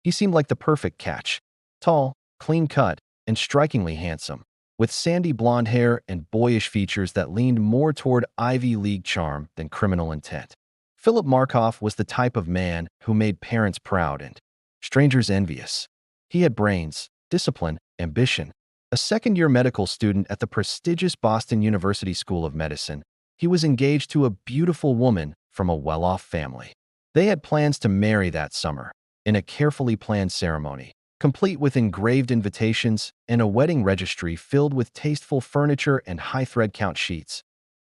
He seemed like the perfect catch. Tall, clean-cut, and strikingly handsome, with sandy blonde hair and boyish features that leaned more toward Ivy League charm than criminal intent. Philip Markoff was the type of man who made parents proud and strangers envious. He had brains, discipline, ambition. A second-year medical student at the prestigious Boston University School of Medicine, he was engaged to a beautiful woman from a well-off family. They had plans to marry that summer, in a carefully planned ceremony, complete with engraved invitations and a wedding registry filled with tasteful furniture and high thread count sheets.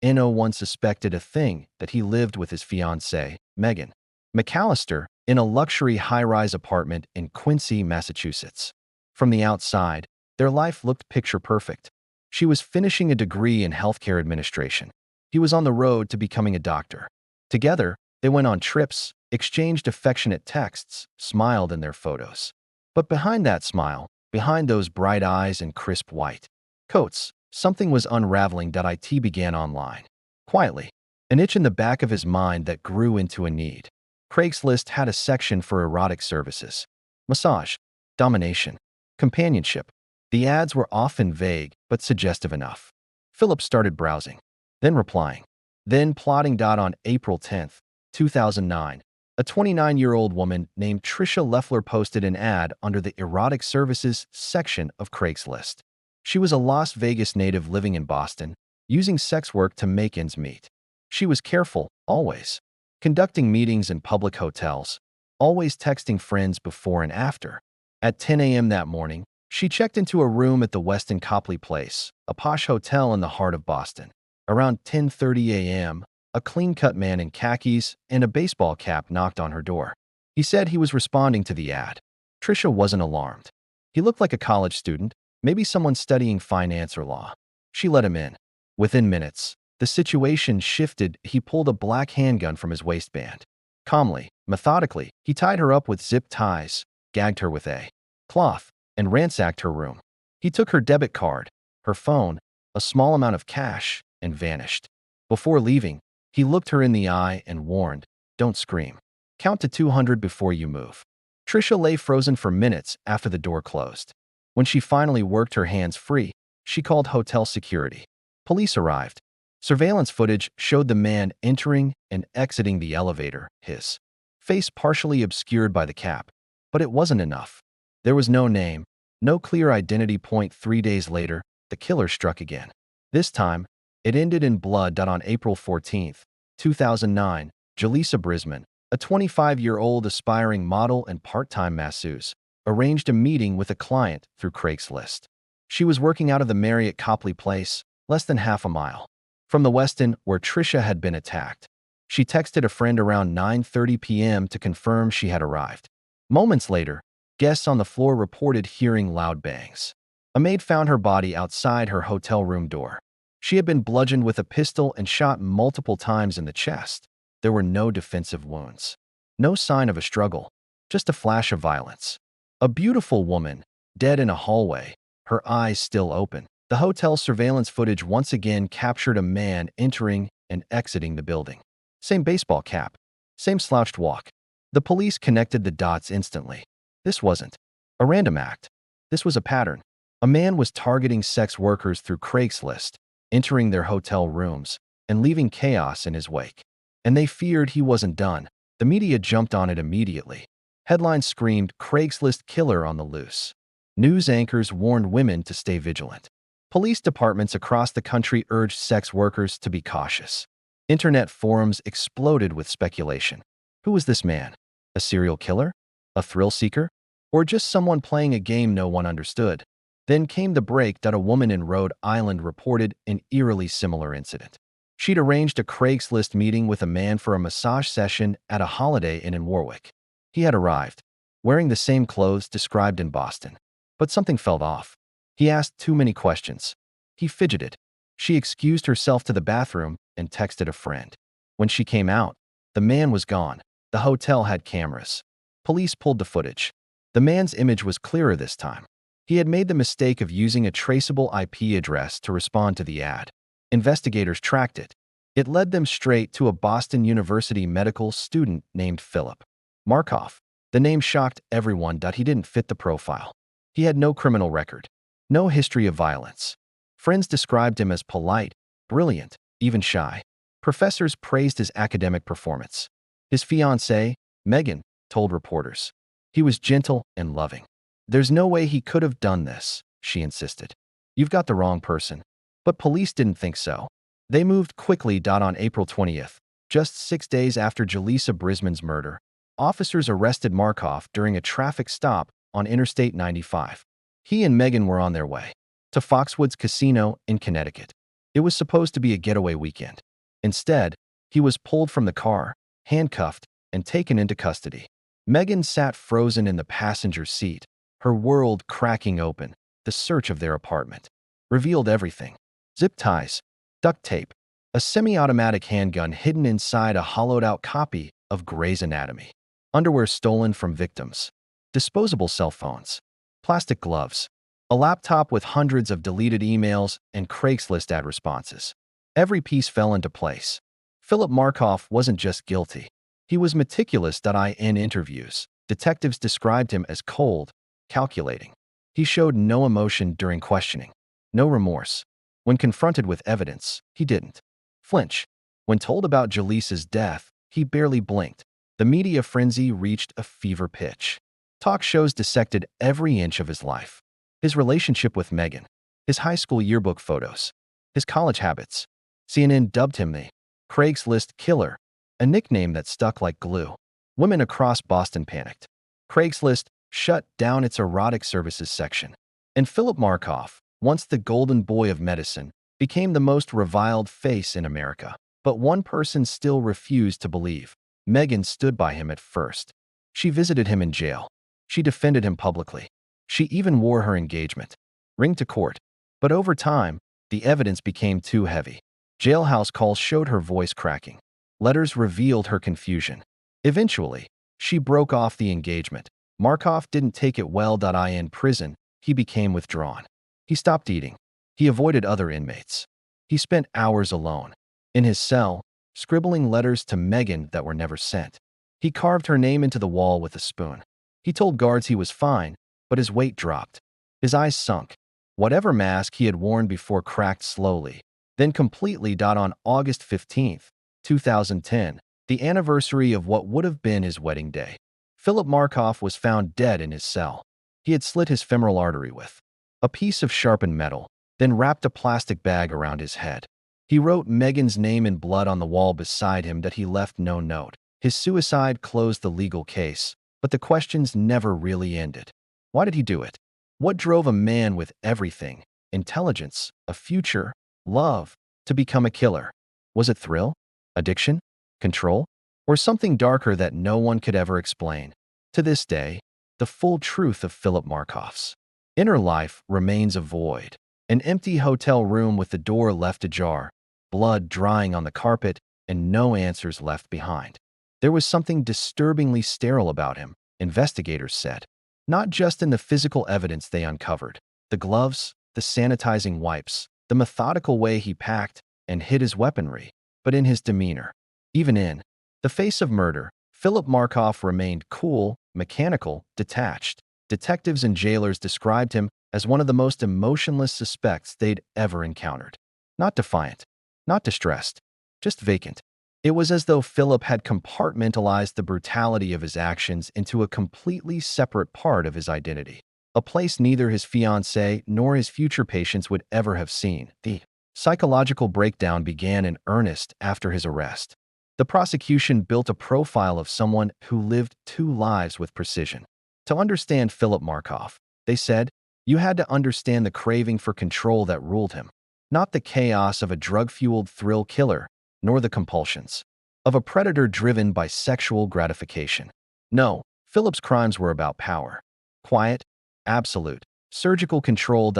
No one suspected a thing that he lived with his fiancée, Megan McAllister, in a luxury high-rise apartment in Quincy, Massachusetts. From the outside, their life looked picture-perfect. She was finishing a degree in healthcare administration. He was on the road to becoming a doctor. Together, they went on trips, exchanged affectionate texts, smiled in their photos. But behind that smile, behind those bright eyes and crisp white coats, something was unraveling. It began online. Quietly, an itch in the back of his mind that grew into a need. Craigslist had a section for erotic services. Massage, domination, companionship. The ads were often vague but suggestive enough. Philip started browsing, then replying, then plotting. On April 10th, 2009, a 29-year-old woman named Tricia Leffler posted an ad under the erotic services section of Craigslist. She was a Las Vegas native living in Boston, using sex work to make ends meet. She was careful, always, conducting meetings in public hotels, always texting friends before and after. At 10 a.m. that morning, she checked into a room at the Westin Copley Place, a posh hotel in the heart of Boston. Around 10:30 a.m., a clean-cut man in khakis and a baseball cap knocked on her door. He said he was responding to the ad. Tricia wasn't alarmed. He looked like a college student, maybe someone studying finance or law. She let him in. Within minutes, the situation shifted. He pulled a black handgun from his waistband. Calmly, methodically, he tied her up with zip ties, gagged her with a cloth, and ransacked her room. He took her debit card, her phone, a small amount of cash, and vanished. Before leaving, he looked her in the eye and warned, "Don't scream. Count to 200 before you move." Tricia lay frozen for minutes after the door closed. When she finally worked her hands free, she called hotel security. Police arrived. Surveillance footage showed the man entering and exiting the elevator, his face partially obscured by the cap. But it wasn't enough. There was no name, no clear identity. 3 days later, the killer struck again. This time, it ended in blood. On April 14th, 2009, Jaleesa Brisman, a 25-year-old aspiring model and part-time masseuse, arranged a meeting with a client through Craigslist. She was working out of the Marriott Copley Place, less than half a mile from the Westin where Tricia had been attacked. She texted a friend around 9:30 p.m. to confirm she had arrived. Moments later, guests on the floor reported hearing loud bangs. A maid found her body outside her hotel room door. She had been bludgeoned with a pistol and shot multiple times in the chest. There were no defensive wounds. No sign of a struggle, just a flash of violence. A beautiful woman, dead in a hallway, her eyes still open. The hotel surveillance footage once again captured a man entering and exiting the building. Same baseball cap, same slouched walk. The police connected the dots instantly. This wasn't a random act. This was a pattern. A man was targeting sex workers through Craigslist, entering their hotel rooms, and leaving chaos in his wake. And they feared he wasn't done. The media jumped on it immediately. Headlines screamed, "Craigslist Killer on the loose." News anchors warned women to stay vigilant. Police departments across the country urged sex workers to be cautious. Internet forums exploded with speculation. Who was this man? A serial killer? A thrill seeker? Or just someone playing a game no one understood? Then came the break. A woman in Rhode Island reported an eerily similar incident. She'd arranged a Craigslist meeting with a man for a massage session at a Holiday Inn in Warwick. He had arrived, wearing the same clothes described in Boston. But something felt off. He asked too many questions. He fidgeted. She excused herself to the bathroom and texted a friend. When she came out, the man was gone. The hotel had cameras. Police pulled the footage. The man's image was clearer this time. He had made the mistake of using a traceable IP address to respond to the ad. Investigators tracked it. It led them straight to a Boston University medical student named Philip Markoff. The name shocked everyone that he didn't fit the profile. He had no criminal record, no history of violence. Friends described him as polite, brilliant, even shy. Professors praised his academic performance. His fiancée, Megan, told reporters. He was gentle and loving. "There's no way he could have done this," she insisted. "You've got the wrong person." But police didn't think so. They moved quickly. On April 20th, just 6 days after Jaleesa Brisman's murder, officers arrested Markoff during a traffic stop on Interstate 95. He and Megan were on their way to Foxwoods Casino in Connecticut. It was supposed to be a getaway weekend. Instead, he was pulled from the car, handcuffed, and taken into custody. Megan sat frozen in the passenger seat, her world cracking open. The search of their apartment revealed everything. Zip ties, duct tape, a semi-automatic handgun hidden inside a hollowed-out copy of Grey's Anatomy, underwear stolen from victims, disposable cell phones, plastic gloves, a laptop with hundreds of deleted emails and Craigslist ad responses. Every piece fell into place. Philip Markoff wasn't just guilty. He was meticulous. In interviews, detectives described him as cold, calculating. He showed no emotion during questioning, no remorse. When confronted with evidence, he didn't flinch. When told about Jaleesa's death, he barely blinked. The media frenzy reached a fever pitch. Talk shows dissected every inch of his life. His relationship with Megan, his high school yearbook photos, his college habits. CNN dubbed him the Craigslist Killer, a nickname that stuck like glue. Women across Boston panicked. Craigslist shut down its erotic services section. And Philip Markoff, once the golden boy of medicine, became the most reviled face in America. But one person still refused to believe. Megan stood by him at first. She visited him in jail. She defended him publicly. She even wore her engagement ring to court. But over time, the evidence became too heavy. Jailhouse calls showed her voice cracking. Letters revealed her confusion. Eventually, she broke off the engagement. Markoff didn't take it well. In prison, he became withdrawn. He stopped eating. He avoided other inmates. He spent hours alone, in his cell, scribbling letters to Megan that were never sent. He carved her name into the wall with a spoon. He told guards he was fine, but his weight dropped. His eyes sunk. Whatever mask he had worn before cracked slowly, then completely. On August 15th, 2010, the anniversary of what would have been his wedding day, Philip Markoff was found dead in his cell. He had slit his femoral artery with a piece of sharpened metal, then wrapped a plastic bag around his head. He wrote Megan's name in blood on the wall beside him. He left no note. His suicide closed the legal case, but the questions never really ended. Why did he do it? What drove a man with everything, intelligence, a future, love, to become a killer? Was it thrill, addiction, control, or something darker that no one could ever explain? To this day, the full truth of Philip Markoff's inner life remains a void. An empty hotel room with the door left ajar, blood drying on the carpet, and no answers left behind. There was something disturbingly sterile about him, investigators said. Not just in the physical evidence they uncovered, the gloves, the sanitizing wipes, the methodical way he packed and hid his weaponry, but in his demeanor. Even in the face of murder, Philip Markoff remained cool, mechanical, detached. Detectives and jailers described him as one of the most emotionless suspects they'd ever encountered. Not defiant, not distressed, just vacant. It was as though Philip had compartmentalized the brutality of his actions into a completely separate part of his identity, a place neither his fiancée nor his future patients would ever have seen. The psychological breakdown began in earnest after his arrest. The prosecution built a profile of someone who lived two lives with precision. To understand Philip Markoff, they said, you had to understand the craving for control that ruled him, not the chaos of a drug-fueled thrill killer, nor the compulsions of a predator driven by sexual gratification. No, Philip's crimes were about power. Quiet, absolute, surgical control.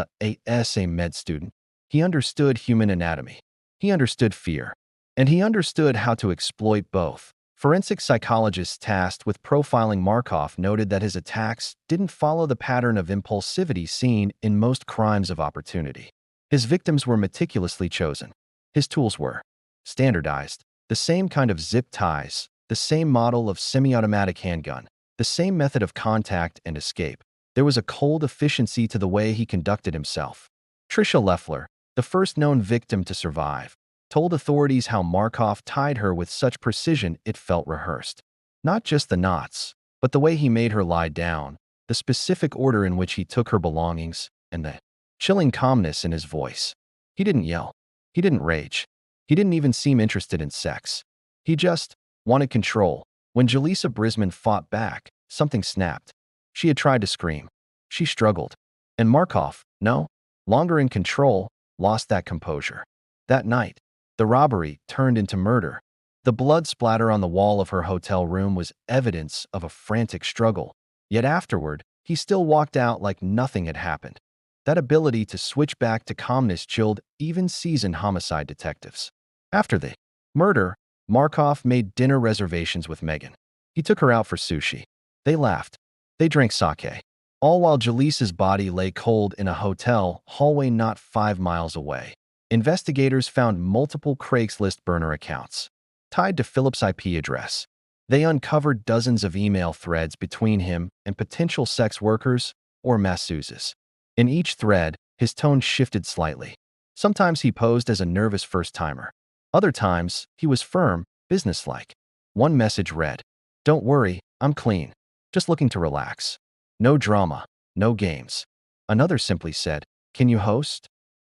As a med student, he understood human anatomy. He understood fear. And he understood how to exploit both. Forensic psychologists tasked with profiling Markoff noted that his attacks didn't follow the pattern of impulsivity seen in most crimes of opportunity. His victims were meticulously chosen. His tools were standardized, the same kind of zip ties, the same model of semi-automatic handgun, The same method of contact and escape. There was a cold efficiency to the way he conducted himself. Tricia Leffler, the first known victim to survive, told authorities how Markoff tied her with such precision it felt rehearsed. Not just the knots, but the way he made her lie down, the specific order in which he took her belongings, and the chilling calmness in his voice. He didn't yell. He didn't rage. He didn't even seem interested in sex. He just wanted control. When Jaleesa Brisman fought back, something snapped. She had tried to scream. She struggled. And Markoff, no longer in control, lost that composure. That night, the robbery turned into murder. The blood splatter on the wall of her hotel room was evidence of a frantic struggle. Yet afterward, he still walked out like nothing had happened. That ability to switch back to calmness chilled even seasoned homicide detectives. After the murder, Markoff made dinner reservations with Megan. He took her out for sushi. They laughed. They drank sake. All while Jaleesa's body lay cold in a hotel hallway not 5 miles away. Investigators found multiple Craigslist burner accounts tied to Philip's IP address. They uncovered dozens of email threads between him and potential sex workers or masseuses. In each thread, his tone shifted slightly. Sometimes he posed as a nervous first-timer. Other times, he was firm, businesslike. One message read, "Don't worry, I'm clean. Just looking to relax. No drama, no games." Another simply said, "Can you host?"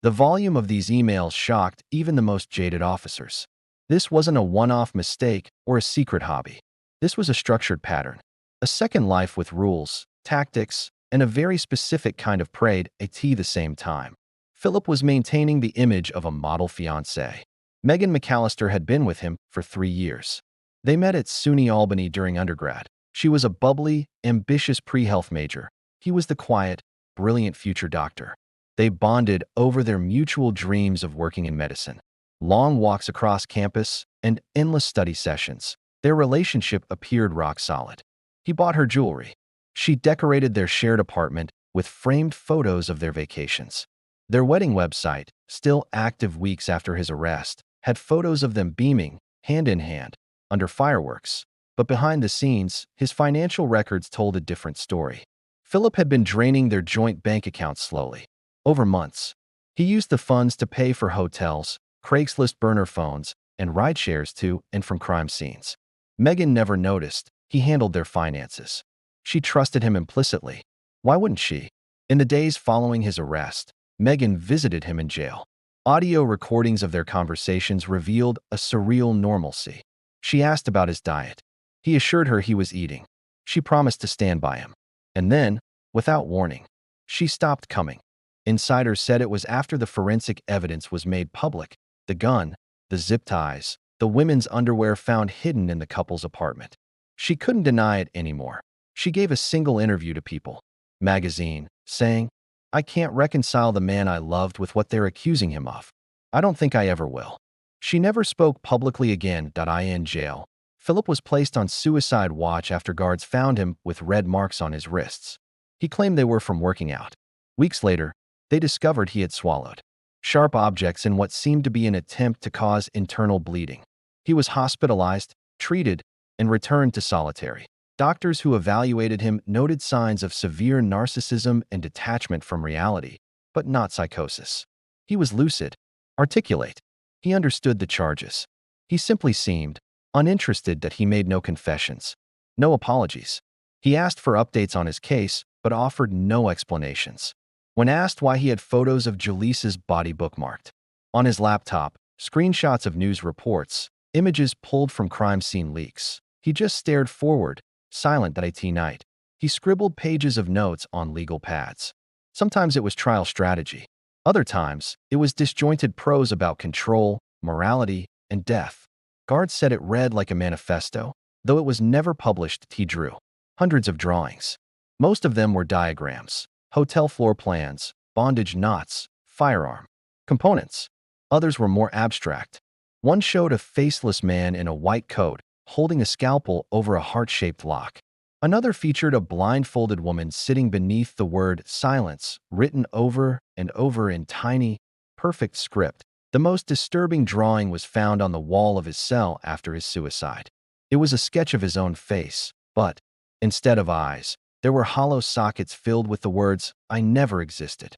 The volume of these emails shocked even the most jaded officers. This wasn't a one-off mistake or a secret hobby. This was a structured pattern. A second life with rules, tactics, and a very specific kind of prey at the same time. Philip was maintaining the image of a model fiancée. Megan McAllister had been with him for 3 years. They met at SUNY Albany during undergrad. She was a bubbly, ambitious pre-health major. He was the quiet, brilliant future doctor. They bonded over their mutual dreams of working in medicine. Long walks across campus and endless study sessions. Their relationship appeared rock solid. He bought her jewelry. She decorated their shared apartment with framed photos of their vacations. Their wedding website, still active weeks after his arrest, had photos of them beaming, hand in hand, under fireworks. But behind the scenes, his financial records told a different story. Philip had been draining their joint bank accounts slowly. Over months, he used the funds to pay for hotels, Craigslist burner phones, and ride shares to and from crime scenes. Megan never noticed. He handled their finances. She trusted him implicitly. Why wouldn't she? In the days following his arrest, Megan visited him in jail. Audio recordings of their conversations revealed a surreal normalcy. She asked about his diet. He assured her he was eating. She promised to stand by him. And then, without warning, she stopped coming. Insiders said it was after the forensic evidence was made public. The gun, the zip ties, the women's underwear found hidden in the couple's apartment. She couldn't deny it anymore. She gave a single interview to People magazine, saying, "I can't reconcile the man I loved with what they're accusing him of. I don't think I ever will." She never spoke publicly again. In jail, Philip was placed on suicide watch after guards found him with red marks on his wrists. He claimed they were from working out. Weeks later, they discovered he had swallowed sharp objects in what seemed to be an attempt to cause internal bleeding. He was hospitalized, treated, and returned to solitary. Doctors who evaluated him noted signs of severe narcissism and detachment from reality, but not psychosis. He was lucid, articulate. He understood the charges. He simply seemed uninterested that he made no confessions, no apologies. He asked for updates on his case, but offered no explanations. When asked why he had photos of Jaleesa's body bookmarked on his laptop, screenshots of news reports, images pulled from crime scene leaks, he just stared forward, silent that night. He scribbled pages of notes on legal pads. Sometimes it was trial strategy. Other times, it was disjointed prose about control, morality, and death. Guards said it read like a manifesto, though it was never published. He drew hundreds of drawings. Most of them were diagrams, hotel floor plans, bondage knots, firearm components. Others were more abstract. One showed a faceless man in a white coat, holding a scalpel over a heart-shaped lock. Another featured a blindfolded woman sitting beneath the word silence, written over and over in tiny, perfect script. The most disturbing drawing was found on the wall of his cell after his suicide. It was a sketch of his own face, but Instead of eyes, there were hollow sockets filled with the words, "I never existed."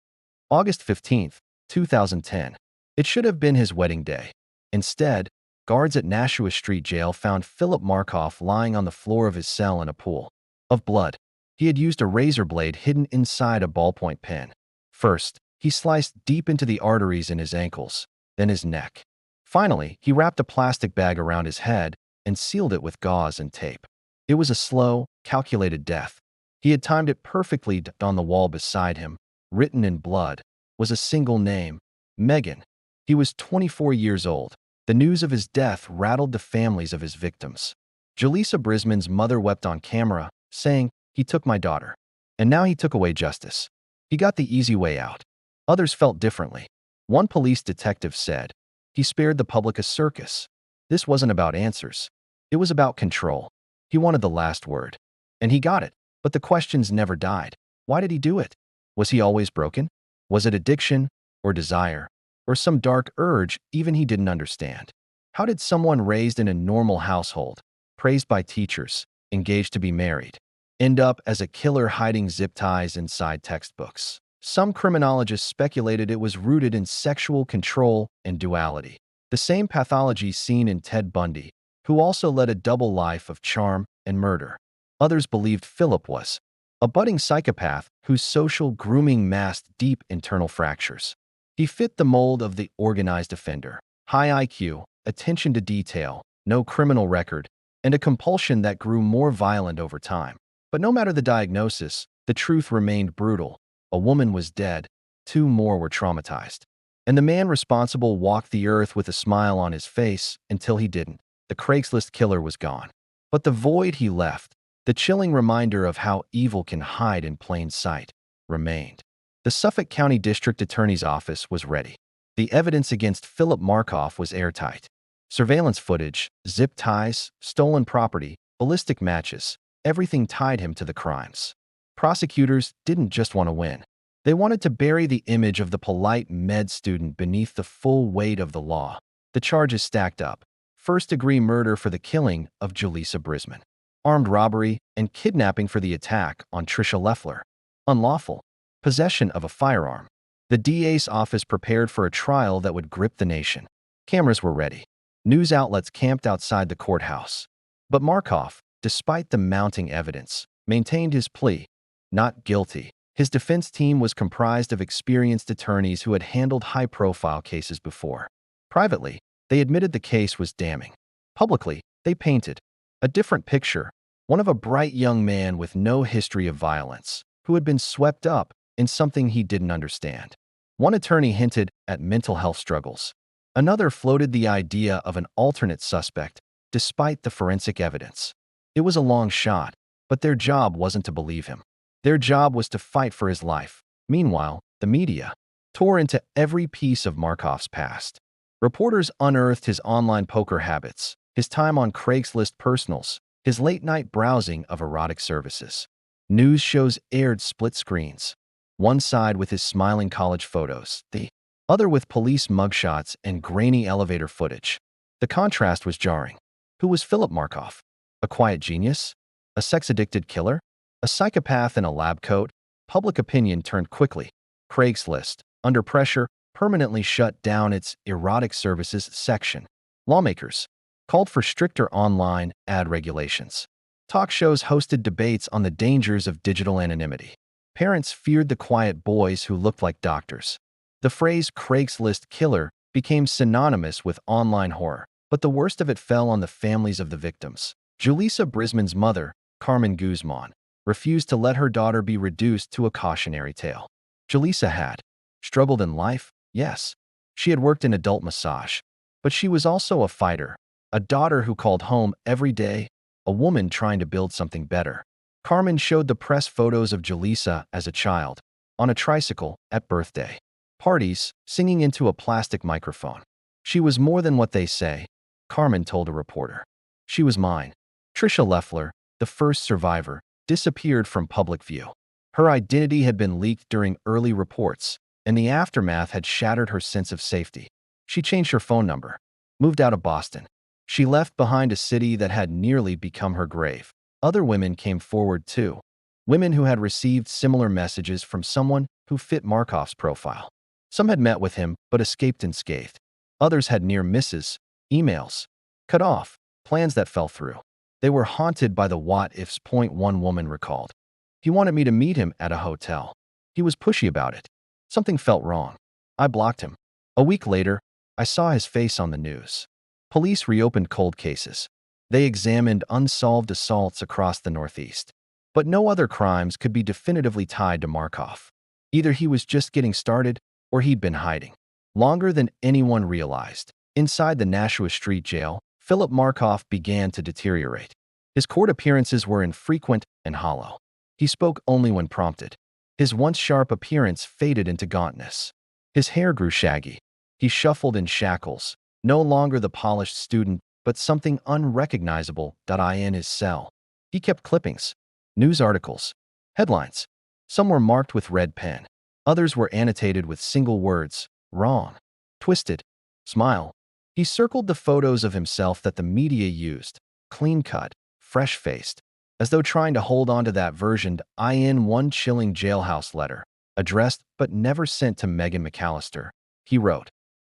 August 15th, 2010. It should have been his wedding day. Instead, guards at Nashua Street Jail found Philip Markoff lying on the floor of his cell in a pool of blood. He had used a razor blade hidden inside a ballpoint pen. First, he sliced deep into the arteries in his ankles, then his neck. Finally, he wrapped a plastic bag around his head and sealed it with gauze and tape. It was a slow, calculated death. He had timed it perfectly. On the wall beside him, written in blood, was a single name, Megan. He was 24 years old. The news of his death rattled the families of his victims. Julissa Brisman's mother wept on camera, saying, "He took my daughter. And now he took away justice. He got the easy way out." Others felt differently. One police detective said, "He spared the public a circus." This wasn't about answers. It was about control. He wanted the last word. And he got it. But the questions never died. Why did he do it? Was he always broken? Was it addiction, or desire, or some dark urge even he didn't understand? How did someone raised in a normal household, praised by teachers, engaged to be married, end up as a killer hiding zip ties inside textbooks? Some criminologists speculated it was rooted in sexual control and duality, the same pathology seen in Ted Bundy, who also led a double life of charm and murder. Others believed Philip was a budding psychopath whose social grooming masked deep internal fractures. He fit the mold of the organized offender: high IQ, attention to detail, no criminal record, and a compulsion that grew more violent over time. But no matter the diagnosis, the truth remained brutal. A woman was dead, 2 more were traumatized. And the man responsible walked the earth with a smile on his face until he didn't. The Craigslist killer was gone. But the void he left, the chilling reminder of how evil can hide in plain sight, remained. The Suffolk County District Attorney's Office was ready. The evidence against Philip Markoff was airtight. Surveillance footage, zip ties, stolen property, ballistic matches, everything tied him to the crimes. Prosecutors didn't just want to win. They wanted to bury the image of the polite med student beneath the full weight of the law. The charges stacked up: first-degree murder for the killing of Julissa Brisman, armed robbery and kidnapping for the attack on Tricia Leffler, unlawful possession of a firearm. The DA's office prepared for a trial that would grip the nation. Cameras were ready. News outlets camped outside the courthouse. But Markoff, despite the mounting evidence, maintained his plea: not guilty. His defense team was comprised of experienced attorneys who had handled high-profile cases before. Privately, they admitted the case was damning. Publicly, they painted a different picture, one of a bright young man with no history of violence, who had been swept up in something he didn't understand. One attorney hinted at mental health struggles. Another floated the idea of an alternate suspect, despite the forensic evidence. It was a long shot, but their job wasn't to believe him. Their job was to fight for his life. Meanwhile, the media tore into every piece of Markoff's past. Reporters unearthed his online poker habits, his time on Craigslist personals, his late-night browsing of erotic services. News shows aired split screens, one side with his smiling college photos, the other with police mugshots and grainy elevator footage. The contrast was jarring. Who was Philip Markoff? A quiet genius? A sex-addicted killer? A psychopath in a lab coat? Public opinion turned quickly. Craigslist, under pressure, permanently shut down its erotic services section. Lawmakers called for stricter online ad regulations. Talk shows hosted debates on the dangers of digital anonymity. Parents feared the quiet boys who looked like doctors. The phrase Craigslist killer became synonymous with online horror, but the worst of it fell on the families of the victims. Julissa Brisman's mother, Carmen Guzman, refused to let her daughter be reduced to a cautionary tale. Julissa had struggled in life, yes. She had worked in adult massage, but she was also a fighter, a daughter who called home every day, a woman trying to build something better. Carmen showed the press photos of Julissa as a child, on a tricycle, at birthday parties, singing into a plastic microphone. She was more than what they say, Carmen told a reporter. She was mine. Tricia Leffler, the first survivor, disappeared from public view. Her identity had been leaked during early reports, and the aftermath had shattered her sense of safety. She changed her phone number, moved out of Boston. She left behind a city that had nearly become her grave. Other women came forward too. Women who had received similar messages from someone who fit Markoff's profile. Some had met with him but escaped unscathed. Others had near misses, emails, cut off, plans that fell through. They were haunted by the what-ifs. One woman recalled. He wanted me to meet him at a hotel. He was pushy about it. Something felt wrong. I blocked him. A week later, I saw his face on the news. Police reopened cold cases. They examined unsolved assaults across the Northeast. But no other crimes could be definitively tied to Markoff. Either he was just getting started or he'd been hiding longer than anyone realized. Inside the Nashua Street jail, Philip Markoff began to deteriorate. His court appearances were infrequent and hollow. He spoke only when prompted. His once sharp appearance faded into gauntness. His hair grew shaggy. He shuffled in shackles, no longer the polished student, but something unrecognizable in his cell. He kept clippings, news articles, headlines. Some were marked with red pen. Others were annotated with single words: wrong, twisted, smile. He circled the photos of himself that the media used, clean-cut, fresh-faced, as though trying to hold on to that version. In one chilling jailhouse letter, addressed but never sent to Megan McAllister, he wrote,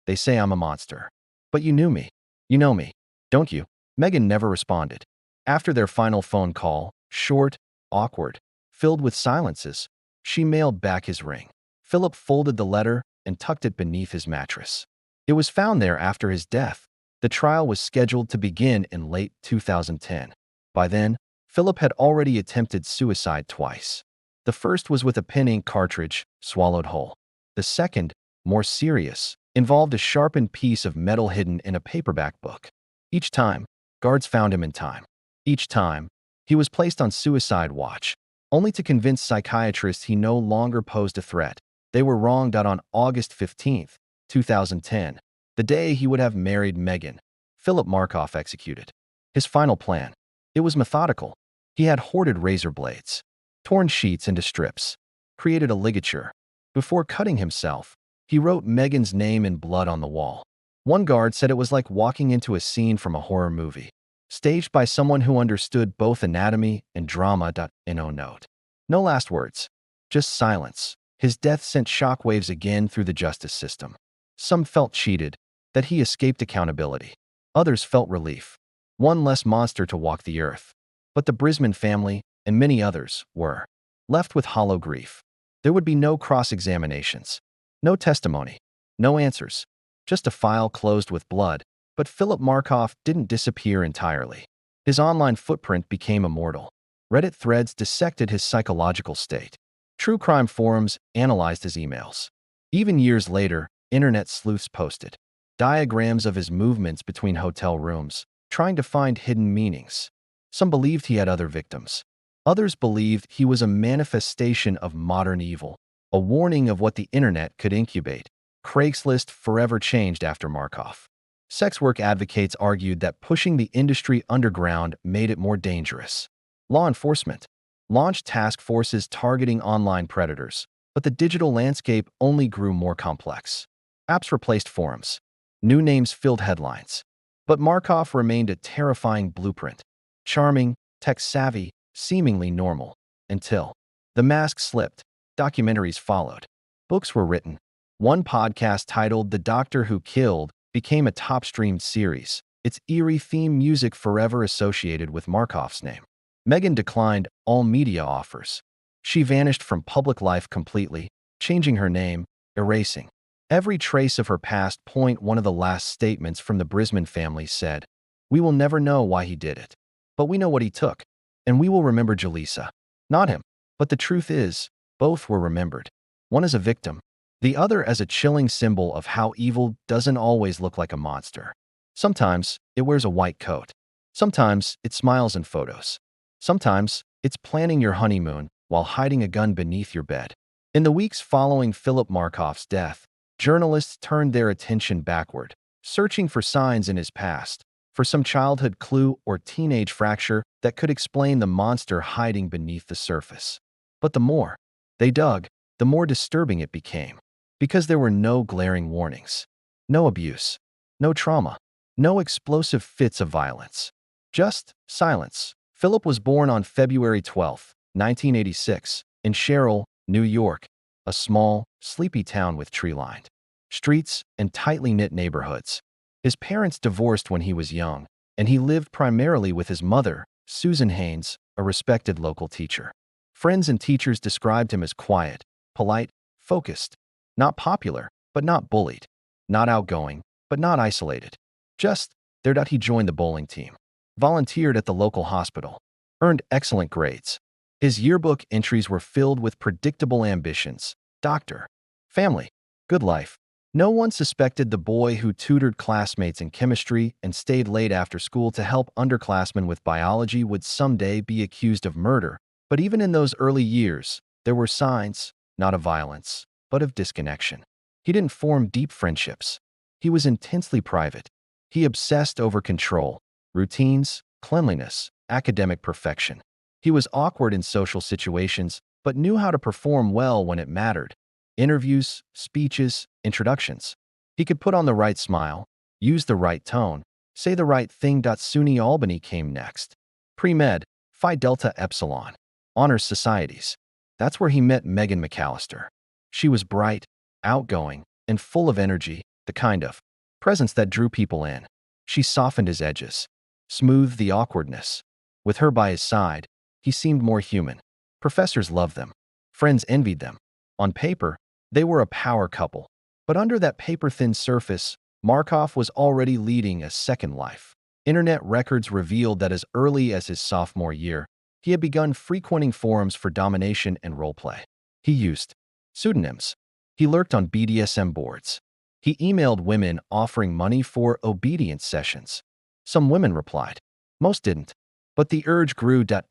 "They say I'm a monster. But you knew me. You know me, don't you?" Megan never responded. After their final phone call, short, awkward, filled with silences, she mailed back his ring. Philip folded the letter and tucked it beneath his mattress. It was found there after his death. The trial was scheduled to begin in late 2010. By then, Philip had already attempted suicide twice. The first was with a pen ink cartridge swallowed whole. The second, more serious, involved a sharpened piece of metal hidden in a paperback book. Each time, guards found him in time. Each time, he was placed on suicide watch, only to convince psychiatrists he no longer posed a threat. They were wrong. On August 15, 2010, the day he would have married Megan, Philip Markoff executed his final plan. It was methodical. He had hoarded razor blades, torn sheets into strips, created a ligature. Before cutting himself, he wrote Megan's name in blood on the wall. One guard said it was like walking into a scene from a horror movie, staged by someone who understood both anatomy and drama. Note. No last words, just silence. His death sent shockwaves again through the justice system. Some felt cheated, that he escaped accountability. Others felt relief. One less monster to walk the earth. But the Brisman family, and many others, were left with hollow grief. There would be no cross-examinations, no testimony, no answers, just a file closed with blood. But Philip Markoff didn't disappear entirely. His online footprint became immortal. Reddit threads dissected his psychological state. True crime forums analyzed his emails. Even years later, internet sleuths posted diagrams of his movements between hotel rooms, trying to find hidden meanings. Some believed he had other victims. Others believed he was a manifestation of modern evil, a warning of what the internet could incubate. Craigslist forever changed after Markoff. Sex work advocates argued that pushing the industry underground made it more dangerous. Law enforcement launched task forces targeting online predators, but the digital landscape only grew more complex. Apps replaced forums. New names filled headlines. But Markoff remained a terrifying blueprint. Charming, tech-savvy, seemingly normal. Until the mask slipped, documentaries followed. Books were written. One podcast titled The Doctor Who Killed became a top-streamed series, its eerie theme music forever associated with Markoff's name. Megan declined all media offers. She vanished from public life completely, changing her name, erasing every trace of her past. One of the last statements from the Brisman family said, "We will never know why he did it, but we know what he took, and we will remember Jaleesa. Not him." But the truth is, both were remembered. One as a victim, the other as a chilling symbol of how evil doesn't always look like a monster. Sometimes it wears a white coat. Sometimes it smiles in photos. Sometimes it's planning your honeymoon while hiding a gun beneath your bed. In the weeks following Philip Markoff's death, journalists turned their attention backward, searching for signs in his past, for some childhood clue or teenage fracture that could explain the monster hiding beneath the surface. But the more they dug, the more disturbing it became, because there were no glaring warnings, no abuse, no trauma, no explosive fits of violence, just silence, Philip was born on February 12, 1986, in Sherrill, New York, a small, sleepy town with tree-lined streets and tightly knit neighborhoods. His parents divorced when he was young, and he lived primarily with his mother, Susan Haynes, a respected local teacher. Friends and teachers described him as quiet, polite, focused, not popular, but not bullied, not outgoing, but not isolated. Just there. He joined the bowling team, volunteered at the local hospital, earned excellent grades. His yearbook entries were filled with predictable ambitions: doctor, family, good life. No one suspected the boy who tutored classmates in chemistry and stayed late after school to help underclassmen with biology would someday be accused of murder. But even in those early years, there were signs, not of violence, but of disconnection. He didn't form deep friendships. He was intensely private. He obsessed over control, routines, cleanliness, academic perfection. He was awkward in social situations, but knew how to perform well when it mattered. Interviews, speeches, introductions. He could put on the right smile, use the right tone, say the right thing. SUNY Albany came next. Pre-Med, Phi Delta Epsilon. Honors Societies. That's where he met Megan McAllister. She was bright, outgoing, and full of energy, the kind of presence that drew people in. She softened his edges, smoothed the awkwardness. With her by his side, he seemed more human. Professors loved them. Friends envied them. On paper, they were a power couple. But under that paper-thin surface, Markoff was already leading a second life. Internet records revealed that as early as his sophomore year, he had begun frequenting forums for domination and roleplay. He used pseudonyms. He lurked on BDSM boards. He emailed women offering money for obedience sessions. Some women replied. Most didn't. But the urge grew. At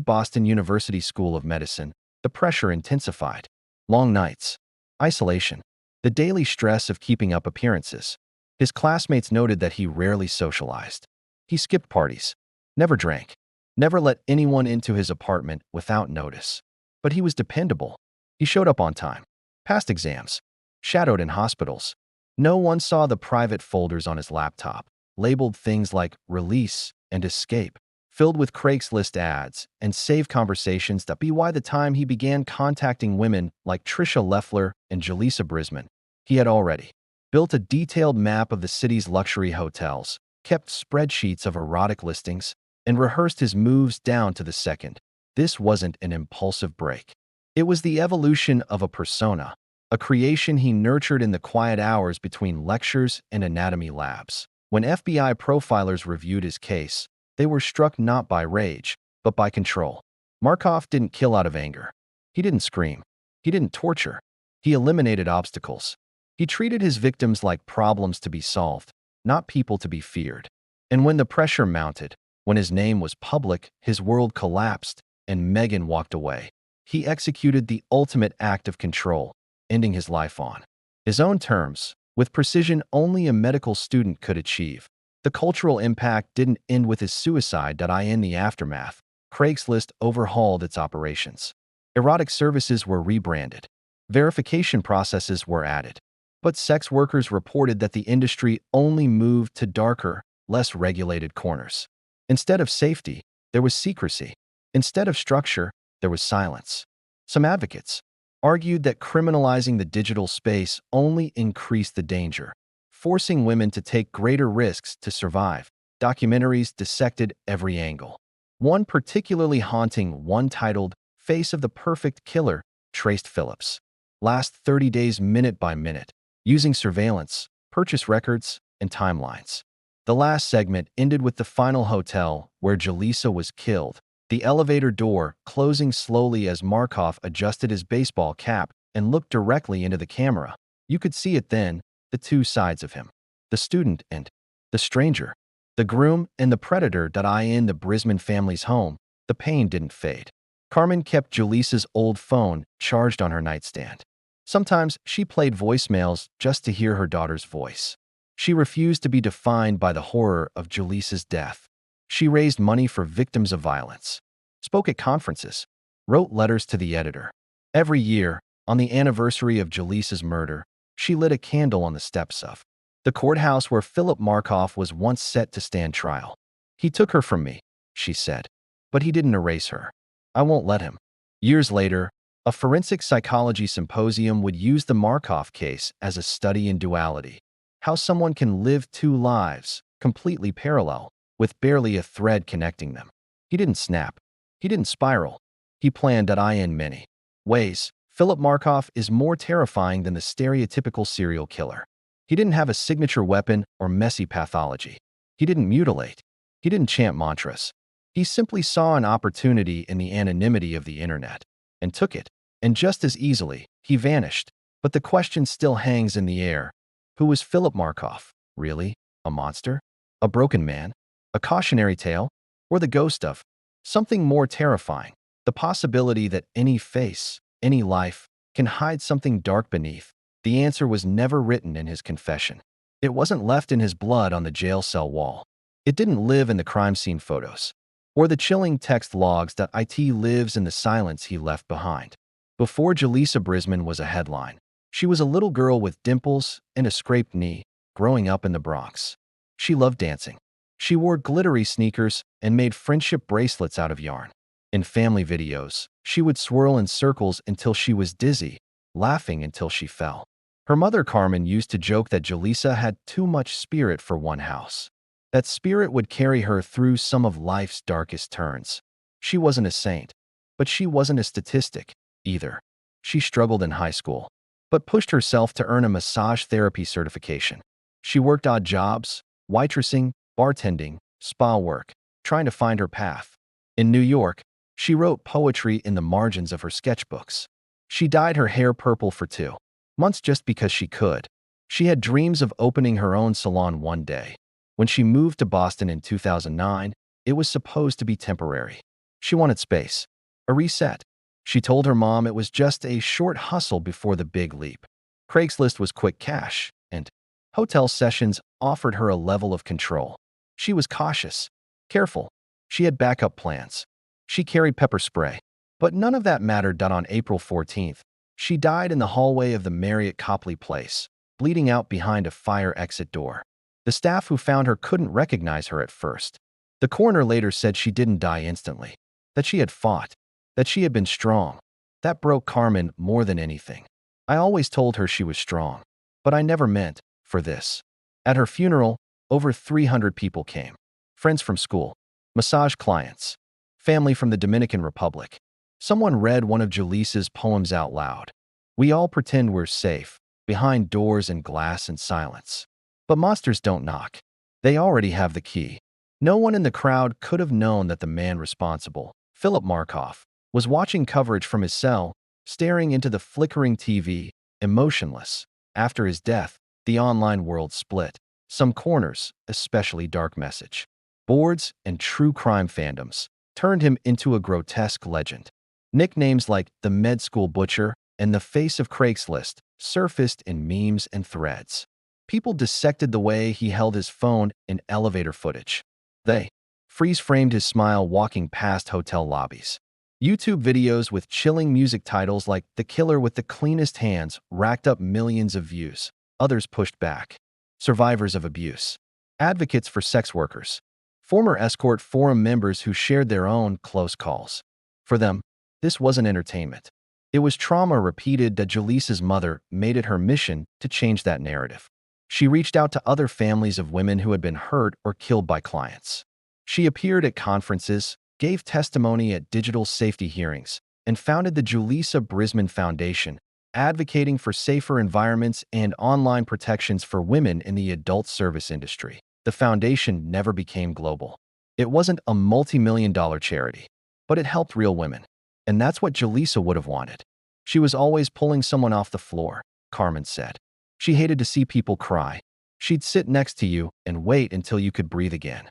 Boston University School of Medicine, the pressure intensified. Long nights, isolation, the daily stress of keeping up appearances. His classmates noted that he rarely socialized. He skipped parties, never drank, never let anyone into his apartment without notice. But he was dependable. He showed up on time, passed exams, shadowed in hospitals. No one saw the private folders on his laptop, labeled things like release and escape, filled with Craigslist ads and save conversations. By the time he began contacting women like Trisha Leffler and Jaleesa Brisman, he had already built a detailed map of the city's luxury hotels, kept spreadsheets of erotic listings, and rehearsed his moves down to the second. This wasn't an impulsive break. It was the evolution of a persona, a creation he nurtured in the quiet hours between lectures and anatomy labs. When FBI profilers reviewed his case, they were struck not by rage, but by control. Markoff didn't kill out of anger. He didn't scream. He didn't torture. He eliminated obstacles. He treated his victims like problems to be solved, not people to be feared. And when the pressure mounted, when his name was public, his world collapsed, and Megan walked away. He executed the ultimate act of control, ending his life on his own terms, with precision only a medical student could achieve. The cultural impact didn't end with his suicide. In the aftermath, Craigslist overhauled its operations. Erotic services were rebranded. Verification processes were added. But sex workers reported that the industry only moved to darker, less regulated corners. Instead of safety, there was secrecy. Instead of structure, there was silence. Some advocates argued that criminalizing the digital space only increased the danger, forcing women to take greater risks to survive. Documentaries dissected every angle. One particularly haunting one titled Face of the Perfect Killer traced Philip's last 30 days minute by minute, using surveillance, purchase records, and timelines. The last segment ended with the final hotel where Jaleesa was killed, the elevator door closing slowly as Markoff adjusted his baseball cap and looked directly into the camera. You could see it then, the two sides of him, the student and the stranger, the groom and the predator. In the Brisman family's home, the pain didn't fade. Carmen kept Jaleesa's old phone charged on her nightstand. Sometimes she played voicemails just to hear her daughter's voice. She refused to be defined by the horror of Jaleesa's death. She raised money for victims of violence, spoke at conferences, wrote letters to the editor. Every year, on the anniversary of Jaleesa's murder, she lit a candle on the steps of the courthouse where Philip Markoff was once set to stand trial. "He took her from me," she said. But he didn't erase her. I won't let him. Years later, a forensic psychology symposium would use the Markoff case as a study in duality, how someone can live two lives, completely parallel, with barely a thread connecting them. He didn't snap. He didn't spiral. He planned that in many ways. Philip Markoff is more terrifying than the stereotypical serial killer. He didn't have a signature weapon or messy pathology. He didn't mutilate. He didn't chant mantras. He simply saw an opportunity in the anonymity of the internet and took it. And just as easily, he vanished. But the question still hangs in the air. Who was Philip Markoff? Really? A monster? A broken man? A cautionary tale? Or the ghost of something more terrifying? The possibility that any face, any life, can hide something dark beneath. The answer was never written in his confession. It wasn't left in his blood on the jail cell wall. It didn't live in the crime scene photos or the chilling text logs that it lives in the silence he left behind. Before Jaleesa Brisman was a headline, she was a little girl with dimples and a scraped knee, growing up in the Bronx. She loved dancing. She wore glittery sneakers and made friendship bracelets out of yarn. In family videos, she would swirl in circles until she was dizzy, laughing until she fell. Her mother Carmen used to joke that Jaleesa had too much spirit for one house. That spirit would carry her through some of life's darkest turns. She wasn't a saint, but she wasn't a statistic either. She struggled in high school, but pushed herself to earn a massage therapy certification. She worked odd jobs, waitressing, bartending, spa work, trying to find her path. In New York, she wrote poetry in the margins of her sketchbooks. She dyed her hair purple for 2 months just because she could. She had dreams of opening her own salon one day. When she moved to Boston in 2009, it was supposed to be temporary. She wanted space, a reset. She told her mom it was just a short hustle before the big leap. Craigslist was quick cash, and hotel sessions offered her a level of control. She was cautious, careful. She had backup plans. She carried pepper spray. But none of that mattered. On April 14th, she died in the hallway of the Marriott Copley Place, bleeding out behind a fire exit door. The staff who found her couldn't recognize her at first. The coroner later said she didn't die instantly, that she had fought, that she had been strong. That broke Carmen more than anything. I always told her she was strong, but I never meant for this. At her funeral, over 300 people came. Friends from school, massage clients, family from the Dominican Republic. Someone read one of Jaleesa's poems out loud. We all pretend we're safe, behind doors and glass and silence. But monsters don't knock. They already have the key. No one in the crowd could have known that the man responsible, Philip Markoff, was watching coverage from his cell, staring into the flickering TV, emotionless. After his death, the online world split. Some corners, especially dark message boards and true crime fandoms, turned him into a grotesque legend. Nicknames like the Med School Butcher and the Face of Craigslist surfaced in memes and threads. People dissected the way he held his phone in elevator footage. They freeze-framed his smile walking past hotel lobbies. YouTube videos with chilling music titles like "The Killer with the Cleanest Hands" racked up millions of views. Others pushed back. Survivors of abuse, advocates for sex workers, former escort forum members who shared their own close calls. For them, this wasn't entertainment. It was trauma repeated. That Jaleesa's mother made it her mission to change that narrative. She reached out to other families of women who had been hurt or killed by clients. She appeared at conferences, gave testimony at digital safety hearings, and founded the Jaleesa Brisman Foundation, advocating for safer environments and online protections for women in the adult service industry. The foundation never became global. It wasn't a multi-million-dollar charity, but it helped real women. And that's what Jaleesa would have wanted. She was always pulling someone off the floor, Carmen said. She hated to see people cry. She'd sit next to you and wait until you could breathe again.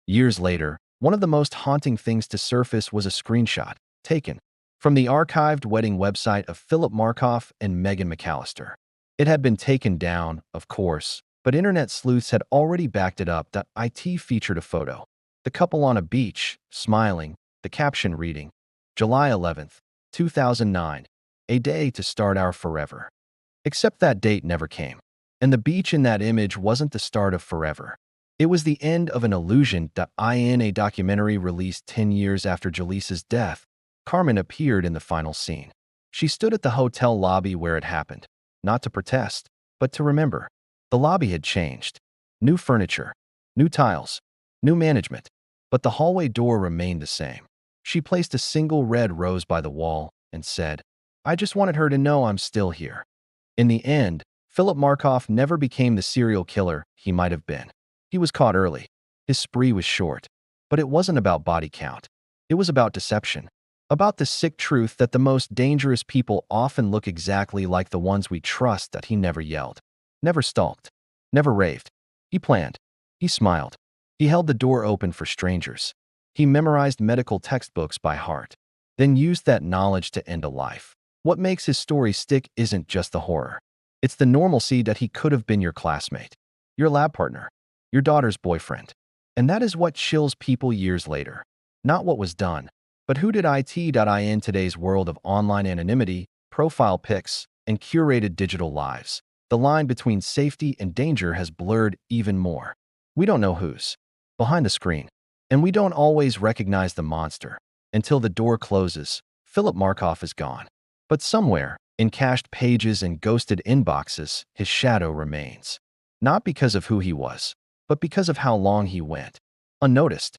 Years later, one of the most haunting things to surface was a screenshot, taken from the archived wedding website of Philip Markoff and Megan McAllister. It had been taken down, of course, but internet sleuths had already backed it up. It featured a photo. The couple on a beach, smiling, the caption reading, July 11th, 2009, a day to start our forever. Except that date never came. And the beach in that image wasn't the start of forever. It was the end of an illusion. In a documentary released 10 years after Jaleesa's death, Carmen appeared in the final scene. She stood at the hotel lobby where it happened, not to protest, but to remember. The lobby had changed. New furniture, new tiles, new management, but the hallway door remained the same. She placed a single red rose by the wall and said, "I just wanted her to know I'm still here." In the end, Philip Markoff never became the serial killer he might have been. He was caught early. His spree was short. But it wasn't about body count. It was about deception. About the sick truth that the most dangerous people often look exactly like the ones we trust. That he never yelled, never stalked, never raved. He planned. He smiled. He held the door open for strangers. He memorized medical textbooks by heart, then used that knowledge to end a life. What makes his story stick isn't just the horror. It's the normalcy that he could have been your classmate, your lab partner, your daughter's boyfriend. And that is what chills people years later. Not what was done, but who did it. In today's world of online anonymity, profile pics, and curated digital lives, the line between safety and danger has blurred even more. We don't know who's behind the screen, and we don't always recognize the monster. Until the door closes, Philip Markoff is gone. But somewhere, in cached pages and ghosted inboxes, his shadow remains. Not because of who he was, but because of how long he went unnoticed.